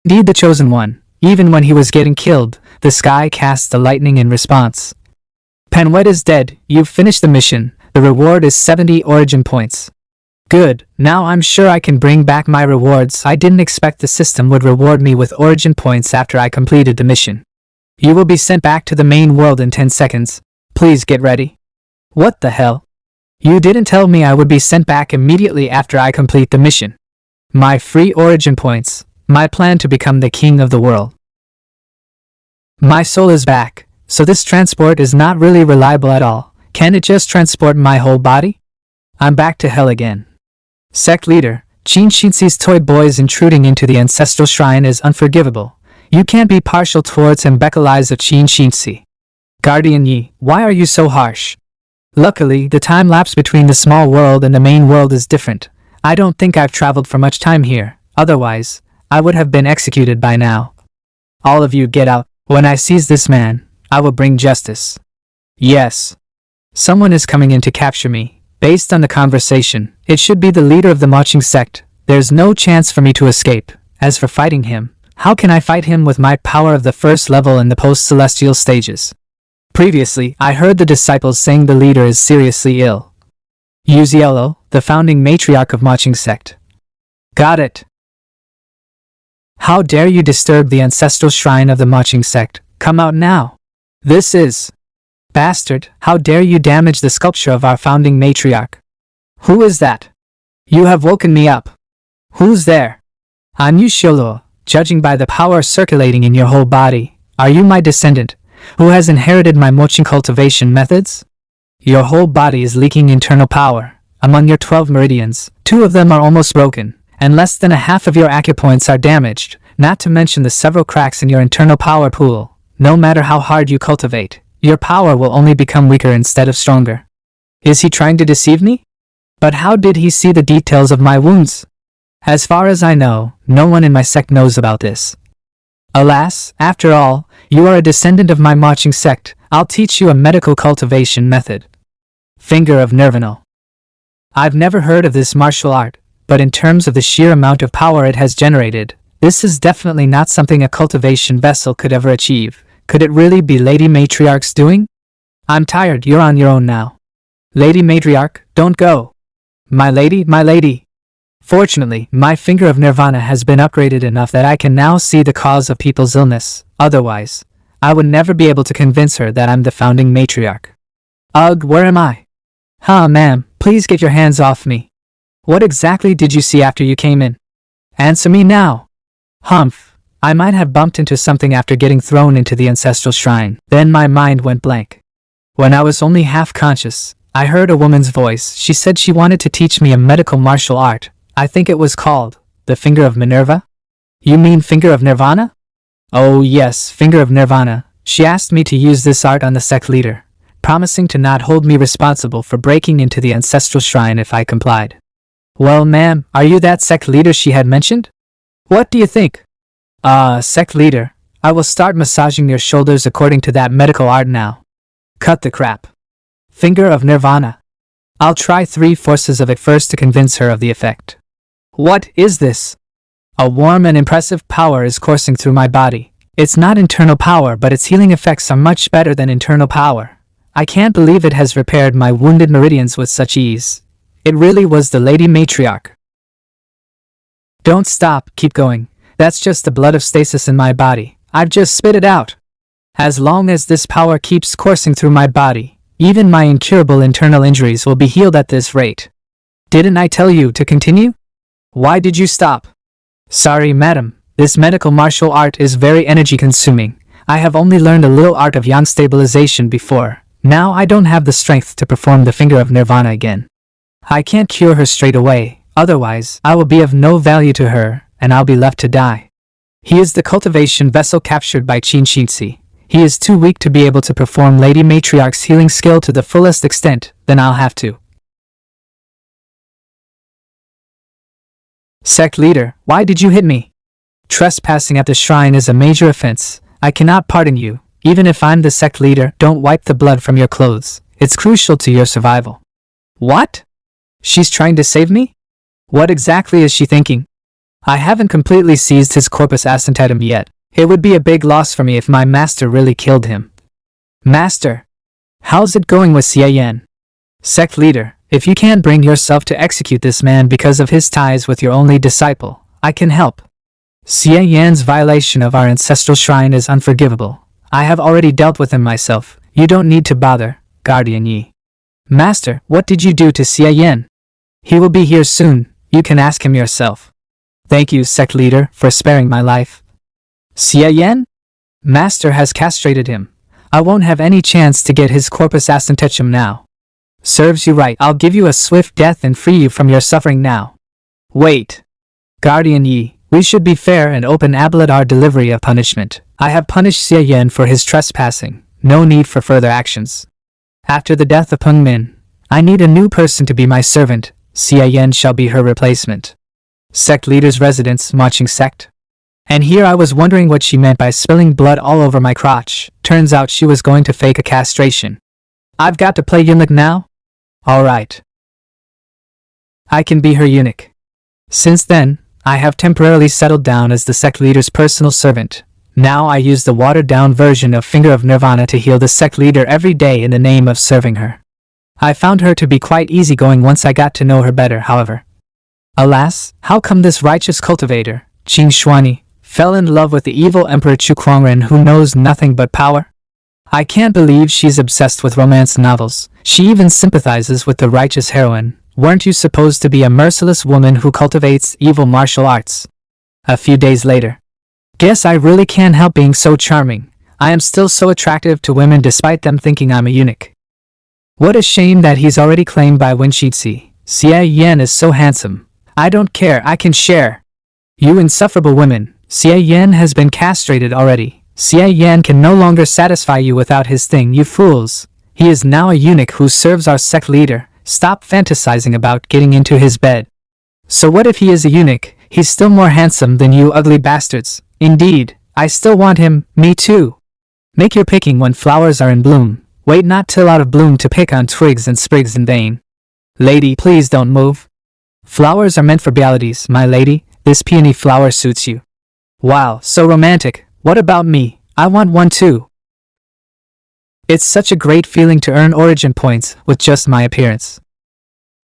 Indeed the chosen one. Even when he was getting killed, the sky cast the lightning in response. Penwet is dead, you've finished the mission, the reward is 70 origin points. Good, now I'm sure I can bring back my rewards. I didn't expect the system would reward me with origin points after I completed the mission. You will be sent back to the main world in 10 seconds. Please get ready. What the hell? You didn't tell me I would be sent back immediately after I complete the mission. My free origin points. My plan to become the king of the world. My soul is back, so this transport is not really reliable at all. Can it just transport my whole body? I'm back to hell again. Sect leader, Qin Shinxi's toy boys intruding into the ancestral shrine is unforgivable. You can't be partial towards Embecca eyes of Qin Shinxi. Guardian Yi, why are you so harsh? Luckily, the time lapse between the small world and the main world is different. I don't think I've traveled for much time here, otherwise, I would have been executed by now. All of you get out. When I seize this man, I will bring justice. Yes. Someone is coming in to capture me. Based on the conversation, it should be the leader of the marching sect. There's no chance for me to escape. As for fighting him, how can I fight him with my power of the first level in the post-celestial stages? Previously, I heard the disciples saying the leader is seriously ill. Uziello, the founding matriarch of marching sect. Got it. How dare you disturb the ancestral shrine of the marching sect? Come out now. This is... Bastard, how dare you damage the sculpture of our founding matriarch? Who is that? You have woken me up. Who's there? Anyu Sholo, judging by the power circulating in your whole body, are you my descendant, who has inherited my mochi cultivation methods? Your whole body is leaking internal power. Among your 12 meridians, 2 of them are almost broken, and less than a half of your acupoints are damaged, not to mention the several cracks in your internal power pool. No matter how hard you cultivate, your power will only become weaker instead of stronger. Is he trying to deceive me? But how did he see the details of my wounds? As far as I know, no one in my sect knows about this. Alas, after all, you are a descendant of my marching sect. I'll teach you a medical cultivation method. Finger of Nirvana. I've never heard of this martial art, but in terms of the sheer amount of power it has generated, this is definitely not something a cultivation vessel could ever achieve. Could it really be Lady Matriarch's doing? I'm tired, you're on your own now. Lady Matriarch, don't go. My lady, my lady. Fortunately, my finger of Nirvana has been upgraded enough that I can now see the cause of people's illness. Otherwise, I would never be able to convince her that I'm the founding matriarch. Ugh, where am I? Ma'am, please get your hands off me. What exactly did you see after you came in? Answer me now. Humph, I might have bumped into something after getting thrown into the ancestral shrine. Then my mind went blank. When I was only half conscious, I heard a woman's voice. She said she wanted to teach me a medical martial art. I think it was called the Finger of Minerva? You mean Finger of Nirvana? Oh yes, Finger of Nirvana. She asked me to use this art on the sect leader, promising to not hold me responsible for breaking into the ancestral shrine if I complied. Well, ma'am, are you that sect leader she had mentioned? What do you think? Sect leader, I will start massaging your shoulders according to that medical art now. Cut the crap. Finger of Nirvana. I'll try 3 forces of it first to convince her of the effect. What is this? A warm and impressive power is coursing through my body. It's not internal power, but its healing effects are much better than internal power. I can't believe it has repaired my wounded meridians with such ease. It really was the Lady Matriarch. Don't stop, keep going. That's just the blood of stasis in my body. I've just spit it out. As long as this power keeps coursing through my body, even my incurable internal injuries will be healed at this rate. Didn't I tell you to continue? Why did you stop? Sorry, madam. This medical martial art is very energy consuming. I have only learned a little art of yang stabilization before. Now I don't have the strength to perform the Finger of Nirvana again. I can't cure her straight away, otherwise I will be of no value to her, and I'll be left to die. He is the cultivation vessel captured by Qin Shinxi. He is too weak to be able to perform Lady Matriarch's healing skill to the fullest extent, then I'll have to. Sect leader, why did you hit me? Trespassing at the shrine is a major offense. I cannot pardon you. Even if I'm the sect leader, don't wipe the blood from your clothes. It's crucial to your survival. What? She's trying to save me? What exactly is she thinking? I haven't completely seized his corpus assentetum yet. It would be a big loss for me if my master really killed him. Master, how's it going with Xie Yan? Sect leader, if you can't bring yourself to execute this man because of his ties with your only disciple, I can help. Xie Yan's violation of our ancestral shrine is unforgivable. I have already dealt with him myself. You don't need to bother, Guardian Yi. Master, what did you do to Xie Yan? He will be here soon. You can ask him yourself. Thank you, sect leader, for sparing my life. Xie Yan? Master has castrated him. I won't have any chance to get his corpus assentetum now. Serves you right. I'll give you a swift death and free you from your suffering now. Wait. Guardian Yi, we should be fair and open about our delivery of punishment. I have punished Xie Yan for his trespassing. No need for further actions. After the death of Peng Min, I need a new person to be my servant. Xie Yan shall be her replacement. Sect leader's residence, marching sect. And here I was wondering what she meant by spilling blood all over my crotch. Turns out she was going to fake a castration. I've got to play eunuch now? Alright. I can be her eunuch. Since then, I have temporarily settled down as the sect leader's personal servant. Now I use the watered-down version of Finger of Nirvana to heal the sect leader every day in the name of serving her. I found her to be quite easygoing once I got to know her better, however. Alas, how come this righteous cultivator, Qin Shuani, fell in love with the evil Emperor Chu Kuangren who knows nothing but power? I can't believe she's obsessed with romance novels. She even sympathizes with the righteous heroine. Weren't you supposed to be a merciless woman who cultivates evil martial arts? A few days later. Guess I really can't help being so charming. I am still so attractive to women despite them thinking I'm a eunuch. What a shame that he's already claimed by Wenshixi. Xie Yan is so handsome. I don't care, I can share. You insufferable women, Xie Yan has been castrated already. Xie Yan can no longer satisfy you without his thing, you fools. He is now a eunuch who serves our sect leader. Stop fantasizing about getting into his bed. So what if he is a eunuch? He's still more handsome than you ugly bastards. Indeed, I still want him, me too. Make your picking when flowers are in bloom. Wait not till out of bloom to pick on twigs and sprigs in vain. Lady, please don't move. Flowers are meant for realities, my lady. This peony flower suits you. Wow, so romantic. What about me? I want one too. It's such a great feeling to earn origin points with just my appearance.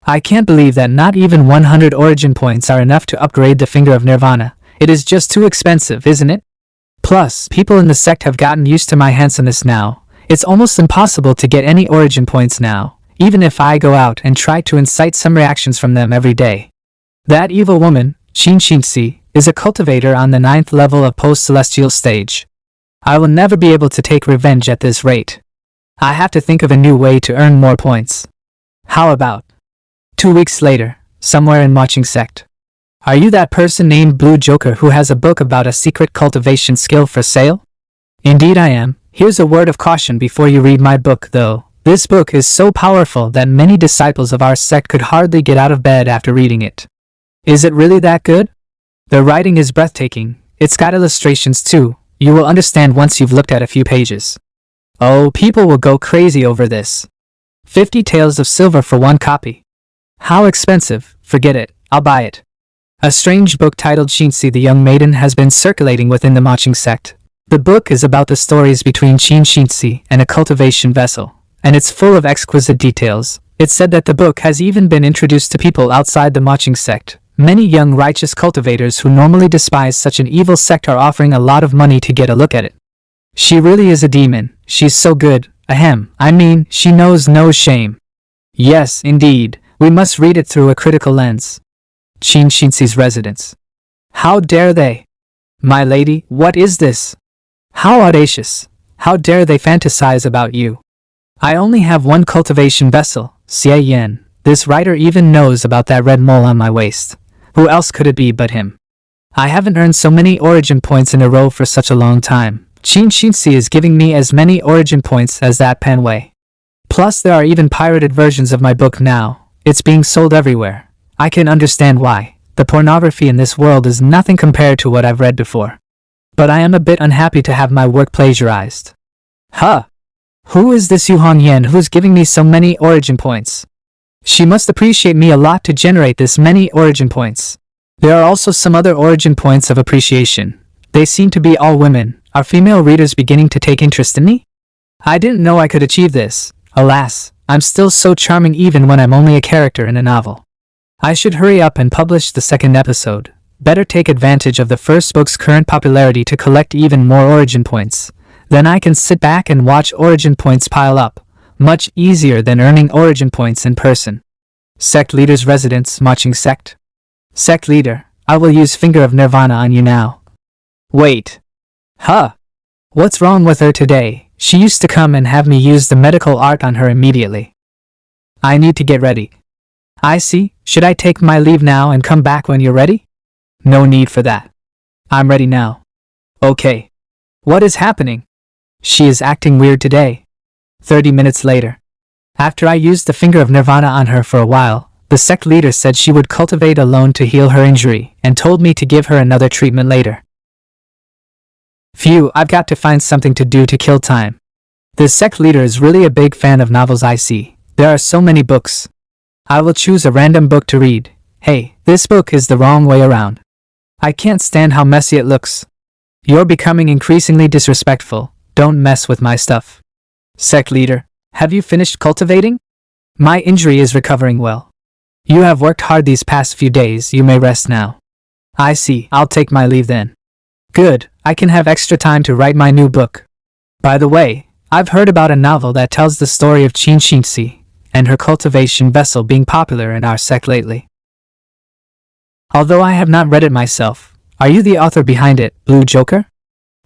I can't believe that not even 100 origin points are enough to upgrade the Finger of Nirvana. It is just too expensive, isn't it? Plus, people in the sect have gotten used to my handsomeness now. It's almost impossible to get any origin points now, even if I go out and try to incite some reactions from them every day. That evil woman, Qin, is a cultivator on the 9th level of post-celestial stage. I will never be able to take revenge at this rate. I have to think of a new way to earn more points. How about 2 weeks later, somewhere in Marching Sect? Are you that person named Blue Joker who has a book about a secret cultivation skill for sale? Indeed I am. Here's a word of caution before you read my book though. This book is so powerful that many disciples of our sect could hardly get out of bed after reading it. Is it really that good? The writing is breathtaking. It's got illustrations too. You will understand once you've looked at a few pages. Oh, people will go crazy over this. 50 taels of silver for one copy. How expensive? Forget it. I'll buy it. A strange book titled Shinsi the Young Maiden has been circulating within the Marching Sect. The book is about the stories between Qin Shinsi and a cultivation vessel, and it's full of exquisite details. It's said that the book has even been introduced to people outside the Marching Sect. Many young righteous cultivators who normally despise such an evil sect are offering a lot of money to get a look at it. She really is a demon. She's so good. Ahem. I mean, she knows no shame. Yes, indeed. We must read it through a critical lens. Qin Shinsi's residence. How dare they? My lady, what is this? How audacious. How dare they fantasize about you? I only have one cultivation vessel, Xie Yan. This writer even knows about that red mole on my waist. Who else could it be but him? I haven't earned so many origin points in a row for such a long time. Qin Shinsi is giving me as many origin points as that Panwei. Plus there are even pirated versions of my book now. It's being sold everywhere. I can understand why. The pornography in this world is nothing compared to what I've read before. But I am a bit unhappy to have my work plagiarized. Huh? Who is this Yuhan Yan who's giving me so many origin points? She must appreciate me a lot to generate this many origin points. There are also some other origin points of appreciation. They seem to be all women. Are female readers beginning to take interest in me? I didn't know I could achieve this. Alas, I'm still so charming even when I'm only a character in a novel. I should hurry up and publish the second episode. Better take advantage of the first book's current popularity to collect even more origin points. Then I can sit back and watch origin points pile up. Much easier than earning origin points in person. Sect leader's residence, marching sect. Sect leader, I will use Finger of Nirvana on you now. Wait. Huh. What's wrong with her today? She used to come and have me use the medical art on her immediately. I need to get ready. I see. Should I take my leave now and come back when you're ready? No need for that. I'm ready now. Okay. What is happening? She is acting weird today. 30 minutes later. After I used the Finger of Nirvana on her for a while, the sect leader said she would cultivate alone to heal her injury and told me to give her another treatment later. Phew, I've got to find something to do to kill time. The sect leader is really a big fan of novels I see. There are so many books. I will choose a random book to read. Hey, this book is the wrong way around. I can't stand how messy it looks. You're becoming increasingly disrespectful. Don't mess with my stuff. Sect leader, have you finished cultivating? My injury is recovering well. You have worked hard these past few days, you may rest now. I see, I'll take my leave then. Good, I can have extra time to write my new book. By the way, I've heard about a novel that tells the story of Qin Xingxi and her cultivation vessel being popular in our sect lately. Although I have not read it myself, are you the author behind it, Blue Joker?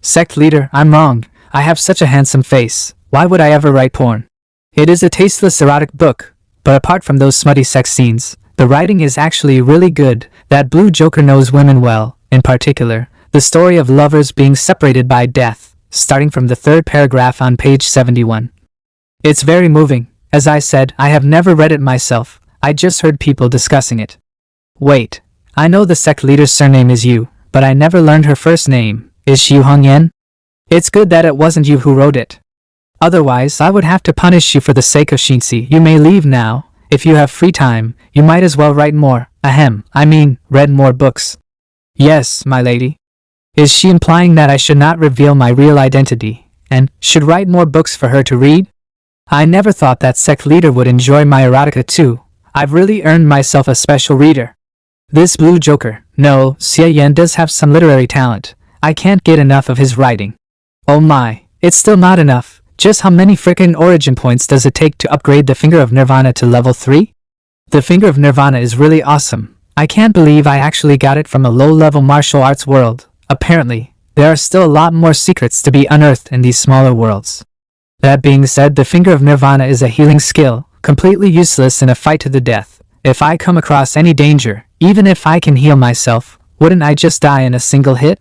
Sect leader, I'm wrong. I have such a handsome face. Why would I ever write porn? It is a tasteless erotic book, but apart from those smutty sex scenes, the writing is actually really good. That Blue Joker knows women well, in particular, the story of lovers being separated by death, starting from the third paragraph on page 71. It's very moving. As I said, I have never read it myself. I just heard people discussing it. Wait, I know the sect leader's surname is Yu, but I never learned her first name. Is she Hongyan? It's good that it wasn't you who wrote it. Otherwise, I would have to punish you for the sake of Xingxi. You may leave now. If you have free time, you might as well write more. Read more books. Yes, my lady. Is she implying that I should not reveal my real identity, and should write more books for her to read? I never thought that sect leader would enjoy my erotica too. I've really earned myself a special reader. This Blue Joker, no, Xie Yan does have some literary talent. I can't get enough of his writing. Oh my, it's still not enough. Just how many frickin' origin points does it take to upgrade the Finger of Nirvana to level 3? The Finger of Nirvana is really awesome. I can't believe I actually got it from a low-level martial arts world. Apparently, there are still a lot more secrets to be unearthed in these smaller worlds. That being said, the Finger of Nirvana is a healing skill, completely useless in a fight to the death. If I come across any danger, even if I can heal myself, wouldn't I just die in a single hit?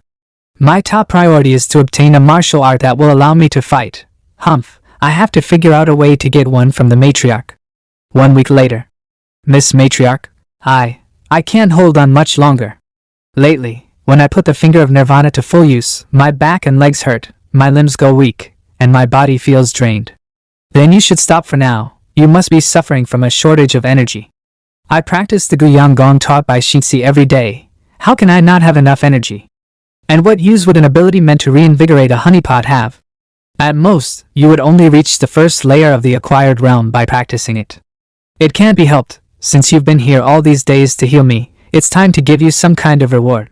My top priority is to obtain a martial art that will allow me to fight. Humph, I have to figure out a way to get one from the matriarch. 1 week later. Miss Matriarch, I can't hold on much longer. Lately, when I put the Finger of Nirvana to full use, my back and legs hurt, my limbs go weak, and my body feels drained. Then you should stop for now. You must be suffering from a shortage of energy. I practice the Guyang Gong taught by Xingxi every day. How can I not have enough energy? And what use would an ability meant to reinvigorate a honeypot have? At most, you would only reach the first layer of the acquired realm by practicing it. It can't be helped. Since you've been here all these days to heal me, it's time to give you some kind of reward.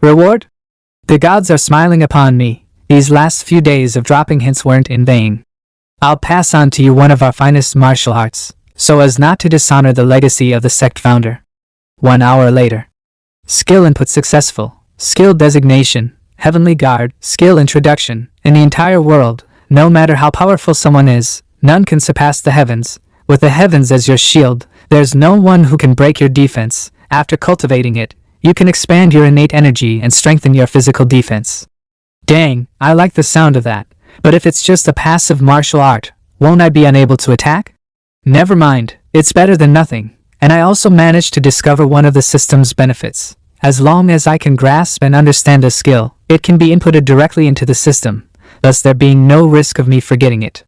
Reward? The gods are smiling upon me. These last few days of dropping hints weren't in vain. I'll pass on to you one of our finest martial arts, so as not to dishonor the legacy of the sect founder. 1 hour later. Skill input successful. Skill designation, Heavenly Guard, skill introduction. In the entire world, no matter how powerful someone is, none can surpass the heavens. With the heavens as your shield, there's no one who can break your defense. After cultivating it, you can expand your innate energy and strengthen your physical defense. Dang, I like the sound of that. But if it's just a passive martial art, won't I be unable to attack? Never mind, it's better than nothing. And I also managed to discover one of the system's benefits. As long as I can grasp and understand a skill, it can be inputted directly into the system, thus there being no risk of me forgetting it.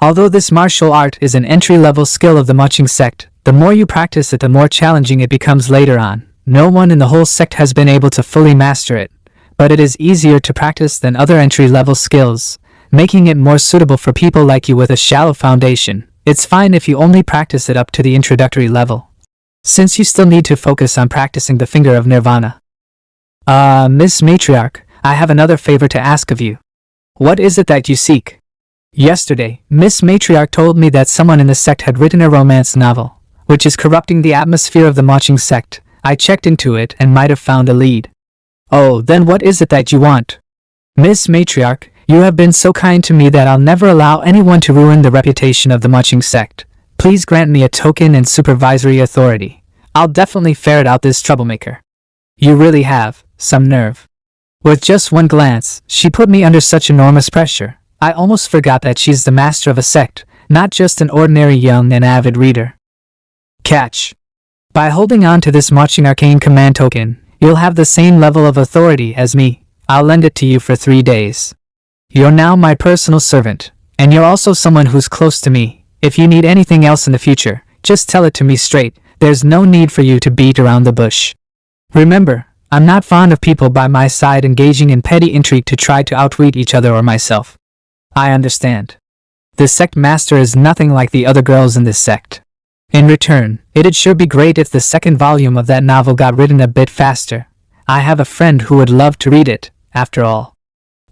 Although this martial art is an entry-level skill of the marching sect, the more you practice it, the more challenging it becomes later on. No one in the whole sect has been able to fully master it, but it is easier to practice than other entry-level skills, making it more suitable for people like you with a shallow foundation. It's fine if you only practice it up to the introductory level, since you still need to focus on practicing the finger of nirvana. Miss Matriarch, I have another favor to ask of you. What is it that you seek? Yesterday, Miss Matriarch told me that someone in the sect had written a romance novel, which is corrupting the atmosphere of the marching sect. I checked into it and might have found a lead. Oh, then what is it that you want? Miss Matriarch, you have been so kind to me that I'll never allow anyone to ruin the reputation of the marching sect. Please grant me a token and supervisory authority. I'll definitely ferret out this troublemaker. You really have some nerve. With just one glance, she put me under such enormous pressure. I almost forgot that she's the master of a sect, not just an ordinary young and avid reader. Catch. By holding on to this marching arcane command token, you'll have the same level of authority as me. I'll lend it to you for 3 days. You're now my personal servant, and you're also someone who's close to me. If you need anything else in the future, just tell it to me straight. There's no need for you to beat around the bush. Remember, I'm not fond of people by my side engaging in petty intrigue to try to outwit each other or myself. I understand. The sect master is nothing like the other girls in this sect. In return, it'd sure be great if the second volume of that novel got written a bit faster. I have a friend who would love to read it, after all.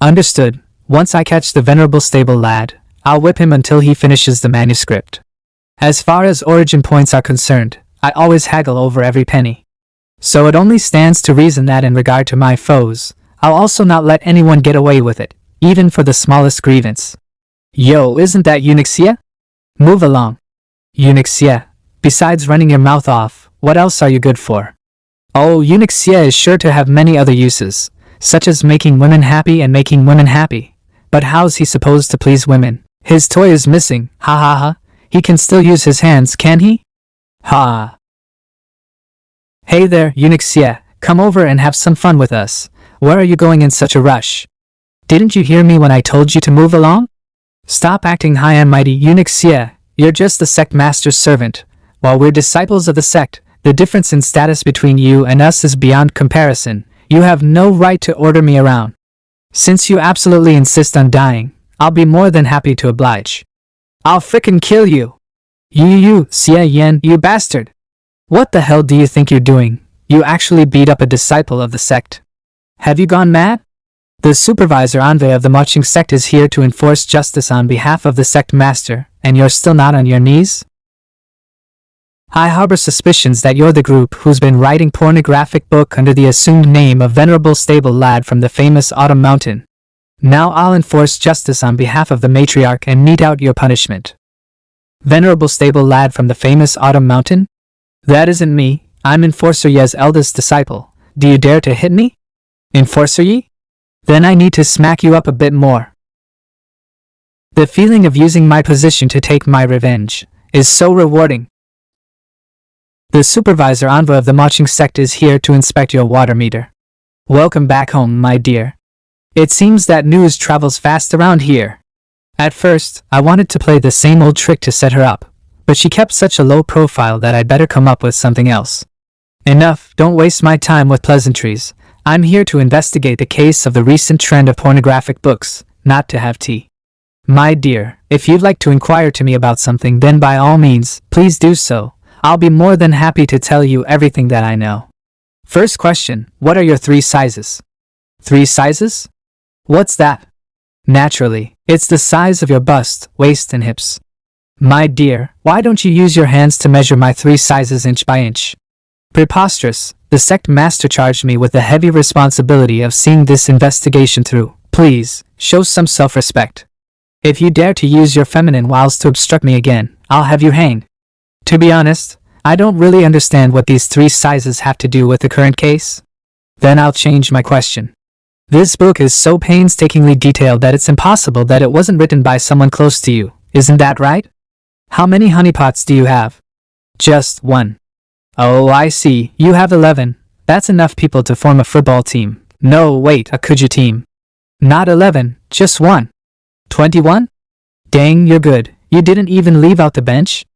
Understood. Once I catch the venerable stable lad, I'll whip him until he finishes the manuscript. As far as origin points are concerned, I always haggle over every penny. So it only stands to reason that in regard to my foes, I'll also not let anyone get away with it, even for the smallest grievance. Yo, isn't that Eunyxia? Move along. Eunyxia, besides running your mouth off, what else are you good for? Oh, Eunyxia is sure to have many other uses, such as making women happy and making women happy. But how's he supposed to please women? His toy is missing, ha ha ha. He can still use his hands, can he? Ha. Hey there, Eunyxia, come over and have some fun with us. Where are you going in such a rush? Didn't you hear me when I told you to move along? Stop acting high and mighty, Eunyxia. You're just the sect master's servant. While we're disciples of the sect, the difference in status between you and us is beyond comparison. You have no right to order me around. Since you absolutely insist on dying, I'll be more than happy to oblige. I'll frickin' kill you. You, Xia Yan, you bastard. What the hell do you think you're doing? You actually beat up a disciple of the sect. Have you gone mad? The supervisor envoy of the marching sect is here to enforce justice on behalf of the sect master, and you're still not on your knees? I harbor suspicions that you're the group who's been writing pornographic book under the assumed name of Venerable Stable Lad from the famous Autumn Mountain. Now I'll enforce justice on behalf of the matriarch and mete out your punishment. Venerable Stable Lad from the famous Autumn Mountain? That isn't me. I'm Enforcer Ye's eldest disciple. Do you dare to hit me? Enforcer Ye? Then I need to smack you up a bit more. The feeling of using my position to take my revenge is so rewarding. The supervisor envoy of the marching sect is here to inspect your water meter. Welcome back home, my dear. It seems that news travels fast around here. At first, I wanted to play the same old trick to set her up, but she kept such a low profile that I'd better come up with something else. Enough, don't waste my time with pleasantries. I'm here to investigate the case of the recent trend of pornographic books, not to have tea. My dear, if you'd like to inquire to me about something, then by all means, please do so. I'll be more than happy to tell you everything that I know. First question, what are your 3 sizes? 3 sizes? What's that? Naturally, it's the size of your bust, waist and hips. My dear, why don't you use your hands to measure my 3 sizes inch by inch? Preposterous. The sect master charged me with the heavy responsibility of seeing this investigation through. Please, show some self-respect. If you dare to use your feminine wiles to obstruct me again, I'll have you hanged. To be honest, I don't really understand what these 3 sizes have to do with the current case. Then I'll change my question. This book is so painstakingly detailed that it's impossible that it wasn't written by someone close to you, isn't that right? How many honeypots do you have? Just 1. Oh, I see, you have 11. That's enough people to form a football team. No, wait, a Kuja team. Not 11, just 1. 21? Dang, you're good. You didn't even leave out the bench?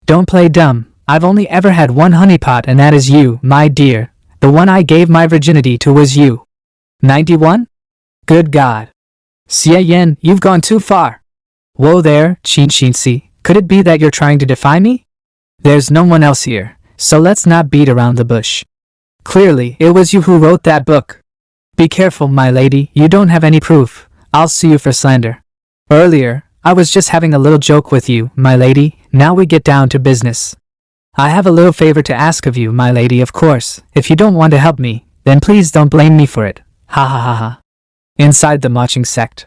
Don't play dumb. I've only ever had 1 honeypot and that is you, my dear. The one I gave my virginity to was you. 91? Good God. Xie Yan, you've gone too far. Whoa there, Qin Xinxi. Could it be that you're trying to defy me? There's no one else here, so let's not beat around the bush. Clearly, it was you who wrote that book. Be careful, my lady, you don't have any proof. I'll sue you for slander. Earlier, I was just having a little joke with you, my lady. Now we get down to business. I have a little favor to ask of you, my lady, of course. If you don't want to help me, then please don't blame me for it. Ha ha ha ha. Inside the Maching sect,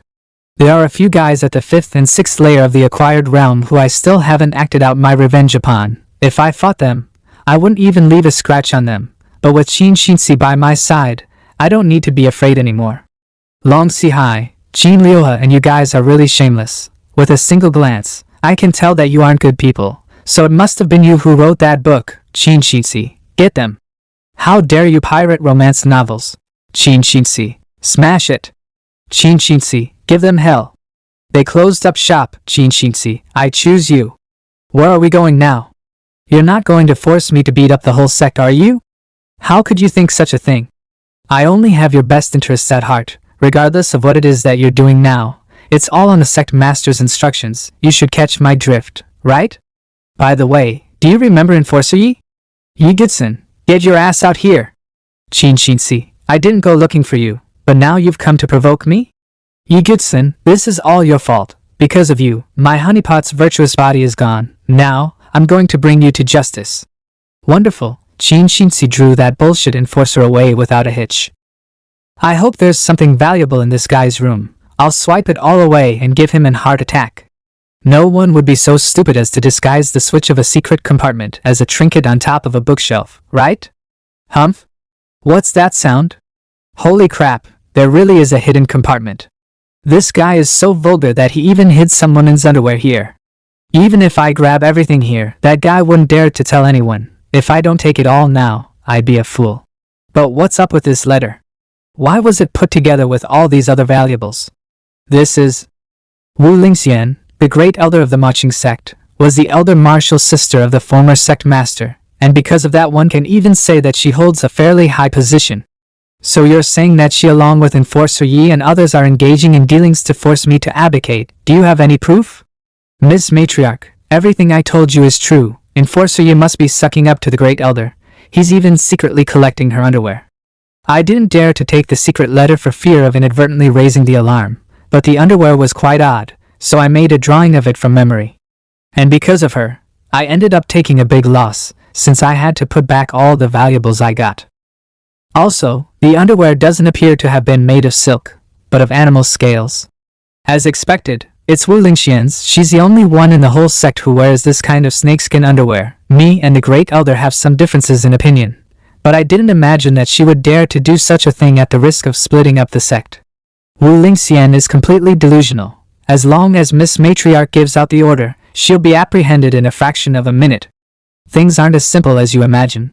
there are a few guys at the 5th and 6th layer of the acquired realm who I still haven't acted out my revenge upon. If I fought them, I wouldn't even leave a scratch on them. But with Qin Xinxi by my side, I don't need to be afraid anymore. Long Sihai, Qin Liuhe, and you guys are really shameless. With a single glance, I can tell that you aren't good people. So it must have been you who wrote that book, Qin Xinxi. Get them. How dare you pirate romance novels? Qin Xinxi. Smash it. Qin Xinxi. Give them hell. They closed up shop, Qin Xinxi. I choose you. Where are we going now? You're not going to force me to beat up the whole sect, are you? How could you think such a thing? I only have your best interests at heart, regardless of what it is that you're doing now. It's all on the sect master's instructions. You should catch my drift, right? By the way, do you remember Enforcer Yi? Yi Gitsun, get your ass out here. Qin Xinxi, I didn't go looking for you, but now you've come to provoke me? Yi Gitsun, this is all your fault. Because of you, my honeypot's virtuous body is gone. Now, I'm going to bring you to justice. Wonderful. Qin Xinxi drew that bullshit enforcer away without a hitch. I hope there's something valuable in this guy's room. I'll swipe it all away and give him an heart attack. No one would be so stupid as to disguise the switch of a secret compartment as a trinket on top of a bookshelf, right? Humph? What's that sound? Holy crap, there really is a hidden compartment. This guy is so vulgar that he even hid some woman's underwear here. Even if I grab everything here, that guy wouldn't dare to tell anyone. If I don't take it all now, I'd be a fool. But what's up with this letter? Why was it put together with all these other valuables? This is... Wu Lingxian, the great elder of the Maching sect, was the elder martial sister of the former sect master, and because of that one can even say that she holds a fairly high position. So you're saying that she along with Enforcer Yi and others are engaging in dealings to force me to abdicate. Do you have any proof? Miss Matriarch, everything I told you is true. Enforcer Yi must be sucking up to the great elder. He's even secretly collecting her underwear. I didn't dare to take the secret letter for fear of inadvertently raising the alarm, but the underwear was quite odd, so I made a drawing of it from memory. And because of her, I ended up taking a big loss, since I had to put back all the valuables I got. Also, the underwear doesn't appear to have been made of silk, but of animal scales. As expected, it's Wu Lingxian's. She's the only one in the whole sect who wears this kind of snakeskin underwear. Me and the great elder have some differences in opinion, but I didn't imagine that she would dare to do such a thing at the risk of splitting up the sect. Wu Lingxian is completely delusional. As long as Miss Matriarch gives out the order, she'll be apprehended in a fraction of a minute. Things aren't as simple as you imagine.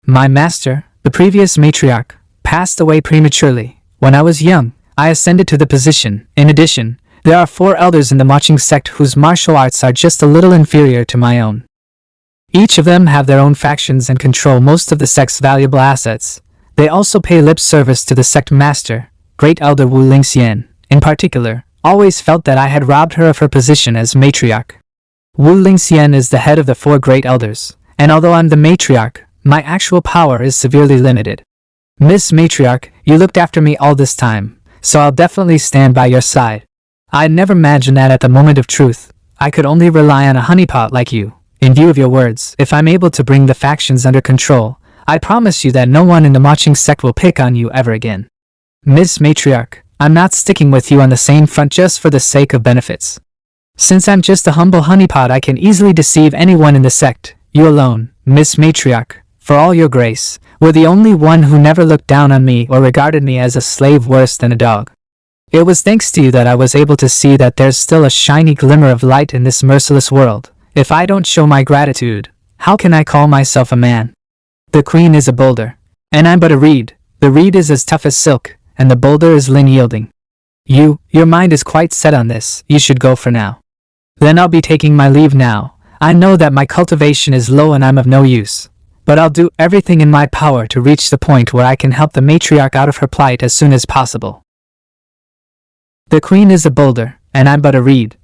My master, the previous matriarch, passed away prematurely. When I was young, I ascended to the position. In addition, there are 4 elders in the Maching sect whose martial arts are just a little inferior to my own. Each of them have their own factions and control most of the sect's valuable assets. They also pay lip service to the sect master, Great Elder Wu Lingxian, in particular, always felt that I had robbed her of her position as matriarch. Wu Lingxian is the head of the 4 great elders, and although I'm the matriarch, my actual power is severely limited. Miss Matriarch, you looked after me all this time, so I'll definitely stand by your side. I never imagined that at the moment of truth, I could only rely on a honeypot like you. In view of your words, if I'm able to bring the factions under control, I promise you that no one in the Maching sect will pick on you ever again. Miss Matriarch, I'm not sticking with you on the same front just for the sake of benefits. Since I'm just a humble honeypot, I can easily deceive anyone in the sect. You alone, Miss Matriarch, for all your grace, were the only one who never looked down on me or regarded me as a slave worse than a dog. It was thanks to you that I was able to see that there's still a shiny glimmer of light in this merciless world. If I don't show my gratitude, how can I call myself a man? The queen is a boulder, and I'm but a reed. The reed is as tough as silk, and the boulder is unyielding. Your mind is quite set on this. You should go for now. Then I'll be taking my leave now. I know that my cultivation is low and I'm of no use. but I'll do everything in my power to reach the point where I can help the matriarch out of her plight as soon as possible. The queen is a boulder, and I'm but a reed.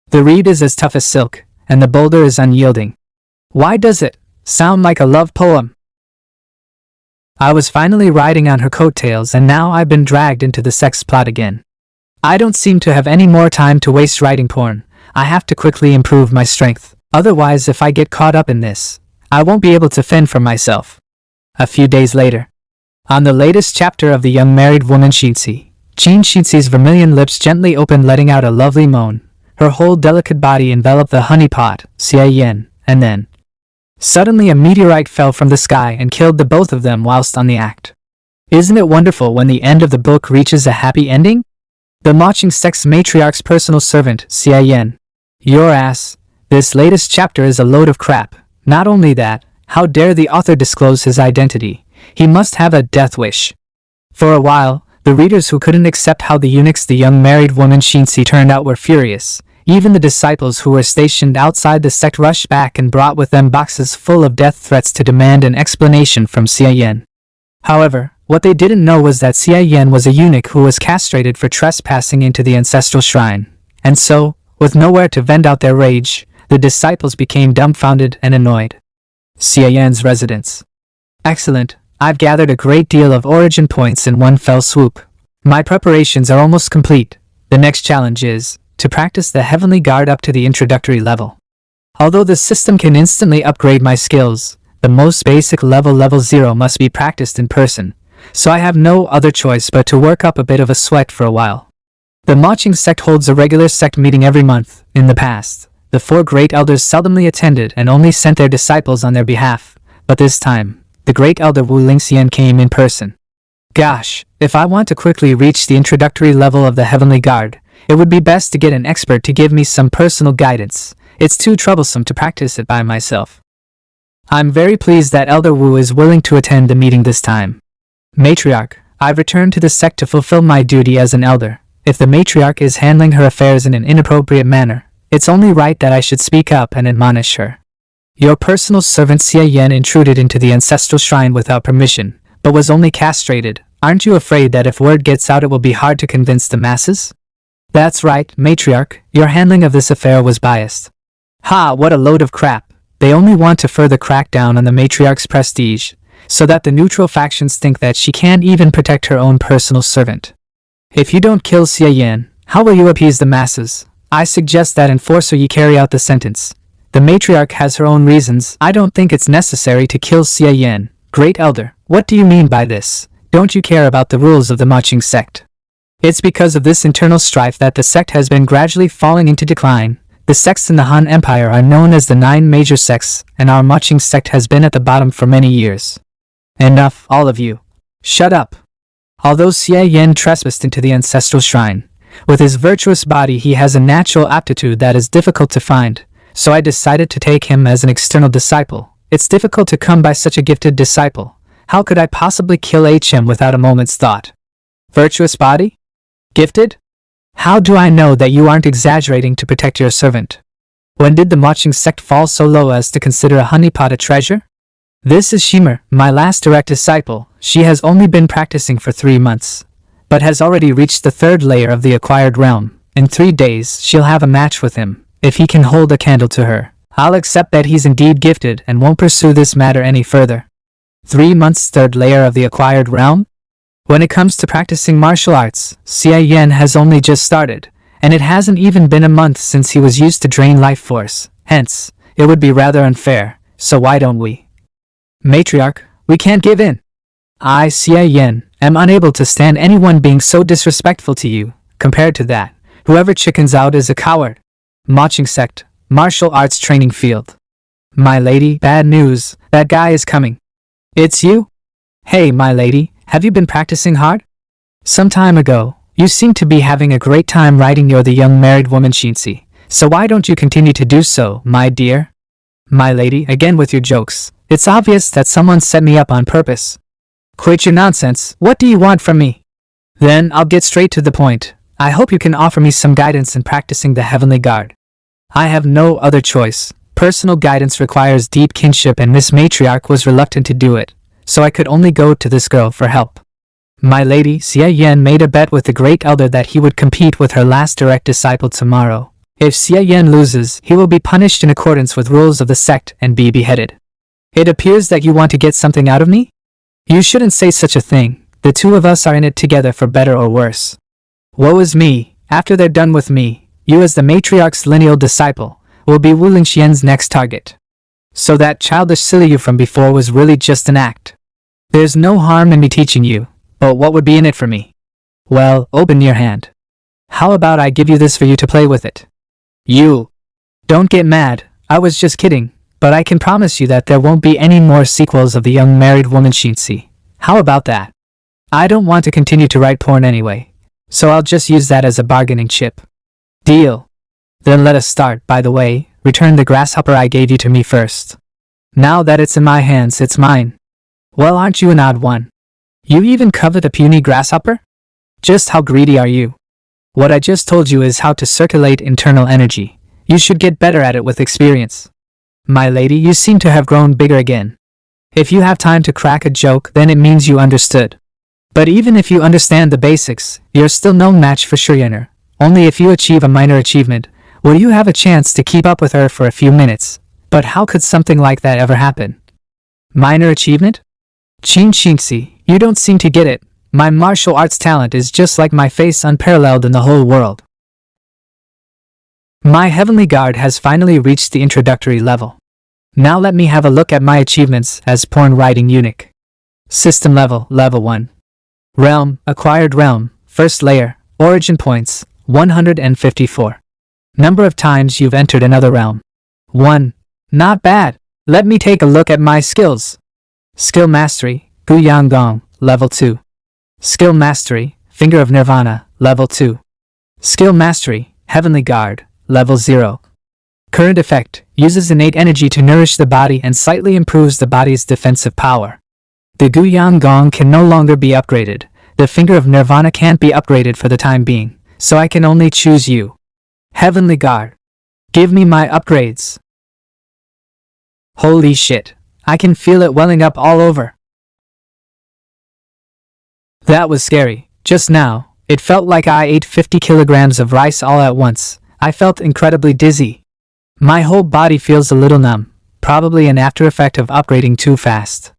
The reed is as tough as silk, and the boulder is unyielding. Why does it sound like a love poem? I was finally riding on her coattails, and now I've been dragged into the sex plot again. I don't seem to have any more time to waste writing porn. I have to quickly improve my strength. Otherwise, if I get caught up in this, I won't be able to fend for myself. A few days later. On the latest chapter of The Young Married Woman Shinsi, Jean Shinsi's vermilion lips gently opened, letting out a lovely moan. Her whole delicate body enveloped the honeypot, Xia, and then suddenly a meteorite fell from the sky and killed the both of them whilst on the act. Isn't it wonderful when the end of the book reaches a happy ending? The matching sex matriarch's personal servant, Xia. Your ass. This latest chapter is a load of crap. Not only that, how dare the author disclose his identity? He must have a death wish. For a while, the readers who couldn't accept how the eunuchs the young married woman Shinsi turned out were furious. Even the disciples who were stationed outside the sect rushed back and brought with them boxes full of death threats to demand an explanation from Xia. However, what they didn't know was that Xia was a eunuch who was castrated for trespassing into the ancestral shrine. And so, with nowhere to vent out their rage, the disciples became dumbfounded and annoyed. Xia's residence. Excellent. I've gathered a great deal of origin points in one fell swoop. My preparations are almost complete. The next challenge is to practice the Heavenly Guard up to the introductory level. Although the system can instantly upgrade my skills, the most basic level 0 must be practiced in person, so I have no other choice but to work up a bit of a sweat for a while. The Maching sect holds a regular sect meeting every month. In the past, the 4 great elders seldomly attended and only sent their disciples on their behalf, but this time, the great elder Wu Lingxian came in person. Gosh, if I want to quickly reach the introductory level of the Heavenly Guard, it would be best to get an expert to give me some personal guidance. It's too troublesome to practice it by myself. I'm very pleased that Elder Wu is willing to attend the meeting this time. Matriarch, I've returned to the sect to fulfill my duty as an elder. If the matriarch is handling her affairs in an inappropriate manner, it's only right that I should speak up and admonish her. Your personal servant Xia intruded into the ancestral shrine without permission, but was only castrated. Aren't you afraid that if word gets out it will be hard to convince the masses? That's right, matriarch, your handling of this affair was biased. Ha, what a load of crap. They only want to further crack down on the matriarch's prestige, so that the neutral factions think that she can't even protect her own personal servant. If you don't kill Xia, how will you appease the masses? I suggest that enforcer you carry out the sentence. The matriarch has her own reasons. I don't think it's necessary to kill Xia. Great elder, what do you mean by this? Don't you care about the rules of the Maching sect? It's because of this internal strife that the sect has been gradually falling into decline. The sects in the Han Empire are known as the 9 major sects, and our Maching sect has been at the bottom for many years. Enough, all of you. Shut up. Although Xia trespassed into the ancestral shrine, with his virtuous body he has a natural aptitude that is difficult to find, so I decided to take him as an external disciple. It's difficult to come by such a gifted disciple. How could I possibly kill HM without a moment's thought? Virtuous body? Gifted? How do I know that you aren't exaggerating to protect your servant? When did the Maching sect fall so low as to consider a honeypot a treasure? This is Shimmer, my last direct disciple. She has only been practicing for 3 months, but has already reached the 3rd layer of the acquired realm. In 3 days, she'll have a match with him. If he can hold a candle to her, I'll accept that he's indeed gifted and won't pursue this matter any further. 3 months 3rd layer of the acquired realm? When it comes to practicing martial arts, Xia has only just started, and it hasn't even been a month since he was used to drain life force. Hence, it would be rather unfair, so why don't we? Matriarch, we can't give in. I, Xia, am unable to stand anyone being so disrespectful to you. Compared to that, whoever chickens out is a coward. Maching sect, martial arts training field. My lady, bad news, that guy is coming. It's you? Hey, my lady, have you been practicing hard? Some time ago, you seemed to be having a great time writing You're the Young Married Woman Shinsi, so why don't you continue to do so, my dear? My lady, again with your jokes. It's obvious that someone set me up on purpose. Quit your nonsense. What do you want from me? Then I'll get straight to the point. I hope you can offer me some guidance in practicing the Heavenly Guard. I have no other choice. Personal guidance requires deep kinship and Miss Matriarch was reluctant to do it, so I could only go to this girl for help. My lady, Xie Yan made a bet with the Great Elder that he would compete with her last direct disciple tomorrow. If Xie Yan loses, he will be punished in accordance with rules of the sect and be beheaded. It appears that you want to get something out of me? You shouldn't say such a thing. The two of us are in it together for better or worse. Woe is me, after they're done with me, you as the matriarch's lineal disciple will be Wu Lingxian's next target. So that childish silly you from before was really just an act. There's no harm in me teaching you, but what would be in it for me? Well, open your hand. How about I give you this for you to play with it? You. Don't get mad, I was just kidding, but I can promise you that there won't be any more sequels of the young married woman Shinzi. How about that? I don't want to continue to write porn anyway, so I'll just use that as a bargaining chip. Deal. Then let us start. By the way, return the grasshopper I gave you to me first. Now that it's in my hands, it's mine. Well, aren't you an odd one? You even covet a puny grasshopper? Just how greedy are you? What I just told you is how to circulate internal energy. You should get better at it with experience. My lady, you seem to have grown bigger again. If you have time to crack a joke, then it means you understood. But even if you understand the basics, you're still no match for Shuriener. Only if you achieve a minor achievement will you have a chance to keep up with her for a few minutes. But how could something like that ever happen? Minor achievement? Qin Xingxi, you don't seem to get it. My martial arts talent is just like my face, unparalleled in the whole world. My heavenly guard has finally reached the introductory level. Now let me have a look at my achievements as porn writing eunuch. System level, level 1. Realm, acquired realm, first layer, origin points, 154. Number of times you've entered another realm. 1. Not bad. Let me take a look at my skills. Skill Mastery, Guyang Gong, level 2. Skill Mastery, Finger of Nirvana, level 2. Skill Mastery, Heavenly Guard, level 0. Current effect, uses innate energy to nourish the body and slightly improves the body's defensive power. The Guyang Gong can no longer be upgraded. The Finger of Nirvana can't be upgraded for the time being, so I can only choose you. Heavenly Guard. Give me my upgrades. Holy shit, I can feel it welling up all over. That was scary. Just now, it felt like I ate 50 kilograms of rice all at once. I felt incredibly dizzy. My whole body feels a little numb, probably an after effect of upgrading too fast.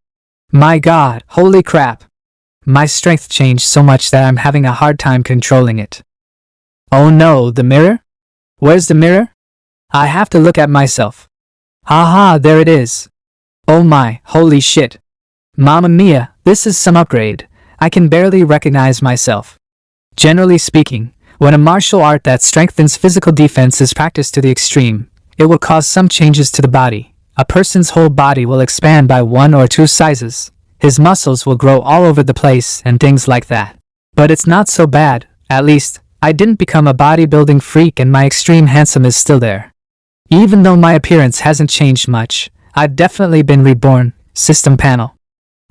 My god, holy crap. My strength changed so much that I'm having a hard time controlling it. Oh no, the mirror? Where's the mirror? I have to look at myself. Haha, there it is. Oh my, holy shit. Mamma mia, this is some upgrade. I can barely recognize myself. Generally speaking, when a martial art that strengthens physical defense is practiced to the extreme, it will cause some changes to the body. A person's whole body will expand by 1 or 2 sizes. His muscles will grow all over the place and things like that. But it's not so bad, at least, I didn't become a bodybuilding freak and my extreme handsome is still there. Even though my appearance hasn't changed much, I've definitely been reborn. System panel.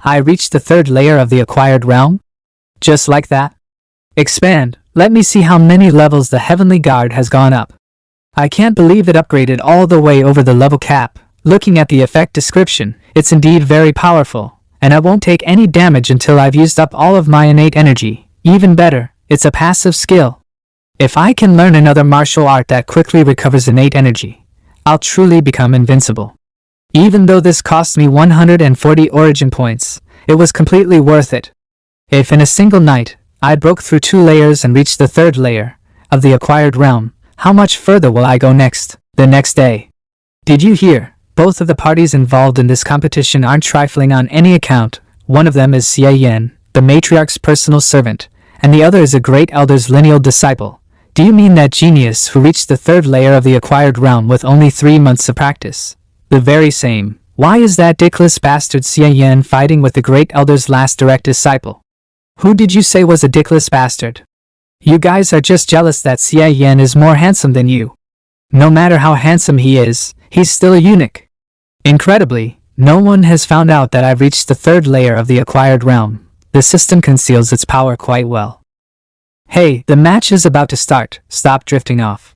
I reached the 3rd layer of the acquired realm. Just like that. Expand, let me see how many levels the Heavenly Guard has gone up. I can't believe it upgraded all the way over the level cap. Looking at the effect description, it's indeed very powerful, and I won't take any damage until I've used up all of my innate energy. Even better, it's a passive skill. If I can learn another martial art that quickly recovers innate energy, I'll truly become invincible. Even though this cost me 140 origin points, it was completely worth it. If in a single night, I broke through 2 layers and reached the 3rd layer of the acquired realm, how much further will I go next? The next day. Did you hear? Both of the parties involved in this competition aren't trifling on any account. One of them is Xie Yan, the matriarch's personal servant, and the other is a great elder's lineal disciple. Do you mean that genius who reached the 3rd layer of the acquired realm with only 3 months of practice? The very same. Why is that dickless bastard Xie Yan fighting with the great elder's last direct disciple? Who did you say was a dickless bastard? You guys are just jealous that Xie Yan is more handsome than you. No matter how handsome he is, he's still a eunuch. Incredibly, no one has found out that I've reached the 3rd layer of the acquired realm. The system conceals its power quite well. Hey, the match is about to start. Stop drifting off.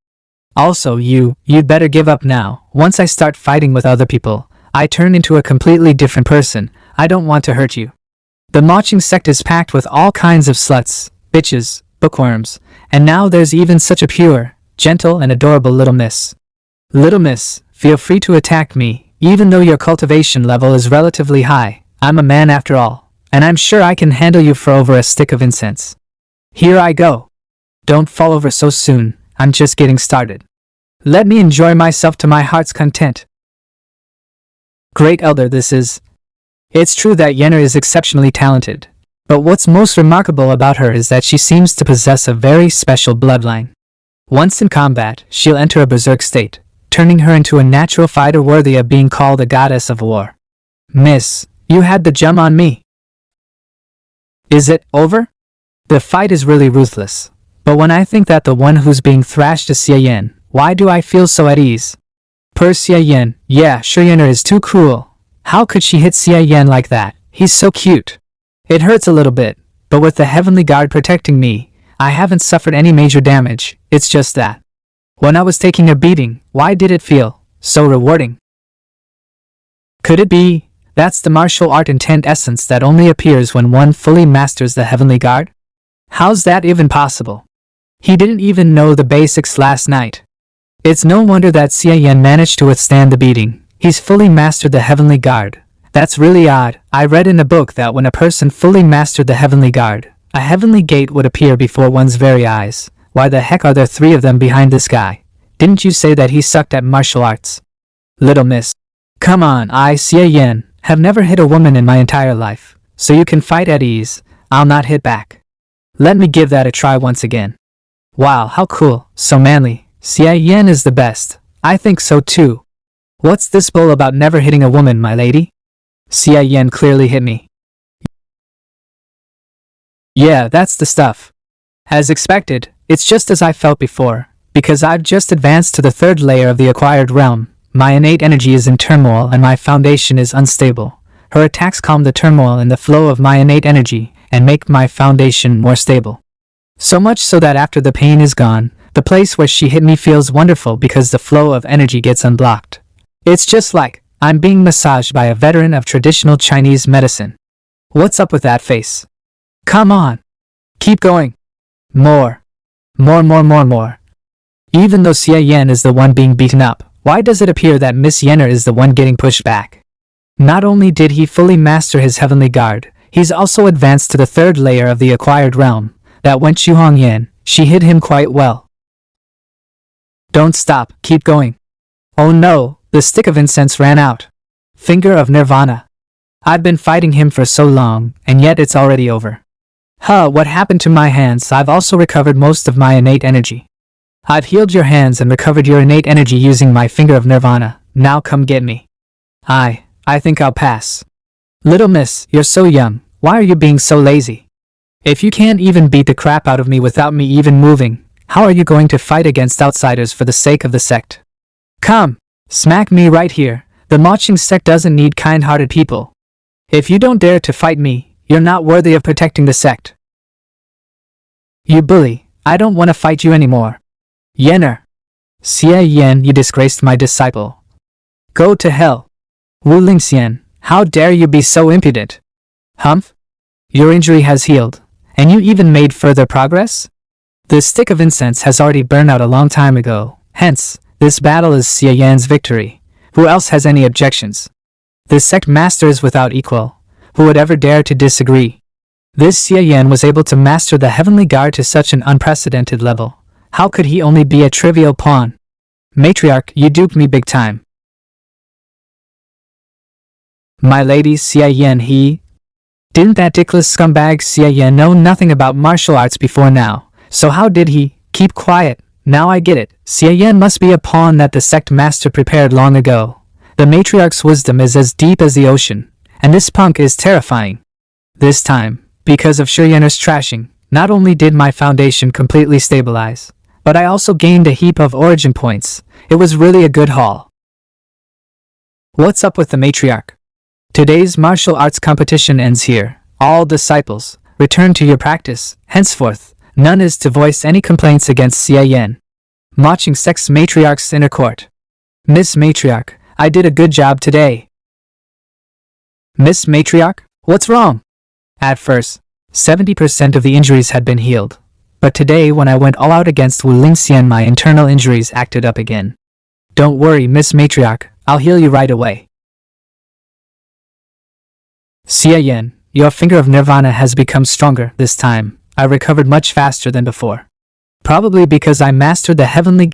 Also, you'd better give up now. Once I start fighting with other people, I turn into a completely different person. I don't want to hurt you. The marching sect is packed with all kinds of sluts, bitches, bookworms, and now there's even such a pure, gentle, and adorable little miss. Little miss, feel free to attack me, even though your cultivation level is relatively high. I'm a man after all, and I'm sure I can handle you for over a stick of incense. Here I go. Don't fall over so soon, I'm just getting started. Let me enjoy myself to my heart's content. Great Elder, this is. It's true that Yennefer is exceptionally talented, but what's most remarkable about her is that she seems to possess a very special bloodline. Once in combat, she'll enter a berserk state, turning her into a natural fighter worthy of being called a goddess of war. Miss, you had the jump on me. Is it over? The fight is really ruthless, but when I think that the one who's being thrashed is Xie Yan, why do I feel so at ease? Per Xie Yan, yeah, sure Yennefer is too cruel. How could she hit Xie Yan like that? He's so cute. It hurts a little bit, but with the Heavenly Guard protecting me, I haven't suffered any major damage. It's just that when I was taking a beating, why did it feel so rewarding? Could it be that's the martial art intent essence that only appears when one fully masters the Heavenly Guard? How's that even possible? He didn't even know the basics last night. It's no wonder that Xie Yan managed to withstand the beating. He's fully mastered the Heavenly Guard. That's really odd. I read in a book that when a person fully mastered the Heavenly Guard, a heavenly gate would appear before one's very eyes. Why the heck are there three of them behind this guy? Didn't you say that he sucked at martial arts? Little miss. Come on, I, Xie Yan, have never hit a woman in my entire life, so you can fight at ease. I'll not hit back. Let me give that a try once again. Wow, how cool, so manly. Xie Yan is the best. I think so too. What's this bull about never hitting a woman, my lady? Xie Yan clearly hit me. Yeah, that's the stuff. As expected, it's just as I felt before, because I've just advanced to the third layer of the acquired realm. My innate energy is in turmoil and my foundation is unstable. Her attacks calm the turmoil and the flow of my innate energy and make my foundation more stable. So much so that after the pain is gone, the place where she hit me feels wonderful because the flow of energy gets unblocked. It's just like I'm being massaged by a veteran of traditional Chinese medicine. What's up with that face? Come on. Keep going. More. More. Even though Xie Yan is the one being beaten up, why does it appear that Miss Yennefer is the one getting pushed back? Not only did he fully master his Heavenly Guard, he's also advanced to the third layer of the acquired realm. That Wen Chuhong Yan, she hit him quite well. Don't stop, keep going. Oh no, the stick of incense ran out. Finger of Nirvana. I've been fighting him for so long, and yet it's already over. What happened to my hands? I've also recovered most of my innate energy. I've healed your hands and recovered your innate energy using my finger of Nirvana. Now come get me. I think I'll pass. Little miss, you're so young. Why are you being so lazy? If you can't even beat the crap out of me without me even moving, how are you going to fight against outsiders for the sake of the sect? Come, smack me right here. The marching sect doesn't need kind-hearted people. If you don't dare to fight me, you're not worthy of protecting the sect. You bully, I don't want to fight you anymore. Yennefer. Xie Yan, you disgraced my disciple. Go to hell. Wu Lingxian, how dare you be so impudent? Humph? Your injury has healed, and you even made further progress? The stick of incense has already burned out a long time ago, hence, this battle is Xie Yan's victory. Who else has any objections? The sect master is without equal. Who would ever dare to disagree? This Xie Yan was able to master the Heavenly Guard to such an unprecedented level. How could he only be a trivial pawn? Matriarch, you duped me big time. My lady Xie Yan, he... Didn't that dickless scumbag Xie Yan know nothing about martial arts before now? So how did he keep quiet? Now I get it. Xie Yan must be a pawn that the sect master prepared long ago. The matriarch's wisdom is as deep as the ocean, and this punk is terrifying. This time, because of Xie Yan's trashing, not only did my foundation completely stabilize, but I also gained a heap of origin points. It was really a good haul. What's up with the matriarch? Today's martial arts competition ends here. All disciples, return to your practice. Henceforth, none is to voice any complaints against Xie Yan. Watching sex matriarch's inner court. Miss Matriarch, I did a good job today. Miss Matriarch, what's wrong? At first, 70% of the injuries had been healed. But today when I went all out against Wu Lingxian, my internal injuries acted up again. Don't worry, Miss Matriarch, I'll heal you right away. Xia Yan, your finger of nirvana has become stronger this time. I recovered much faster than before. Probably because I mastered the heavenly